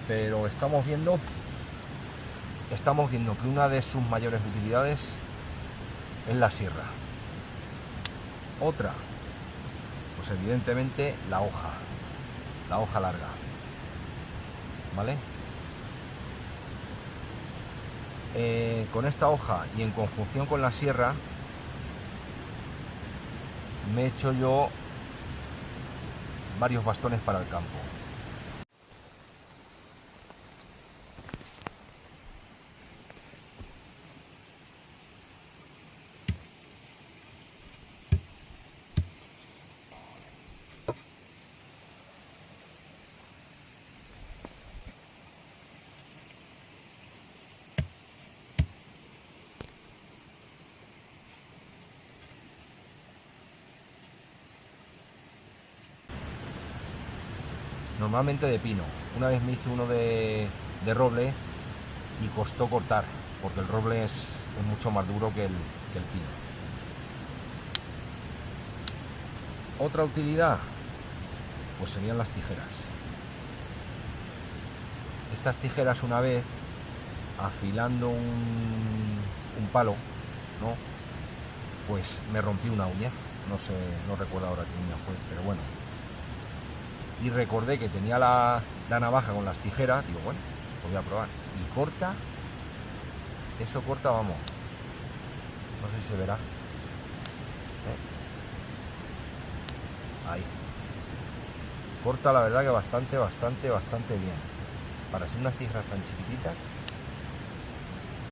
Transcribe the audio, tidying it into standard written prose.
pero estamos viendo que una de sus mayores utilidades es la sierra. Otra, pues evidentemente la hoja larga, ¿vale? Con esta hoja y en conjunción con la sierra me he hecho yo varios bastones para el campo. Normalmente de pino. Una vez me hice uno de roble y costó cortar, porque el roble es mucho más duro que el pino. Otra utilidad, pues serían las tijeras. Estas tijeras, una vez afilando un palo, ¿no? Pues me rompí una uña, no sé, no recuerdo ahora qué uña fue, pero bueno. Y recordé que tenía la navaja con las tijeras, digo, bueno, pues voy a probar. Y corta, eso corta, vamos, no sé si se verá. Ahí. Corta la verdad que bastante bien. Para ser unas tijeras tan chiquititas,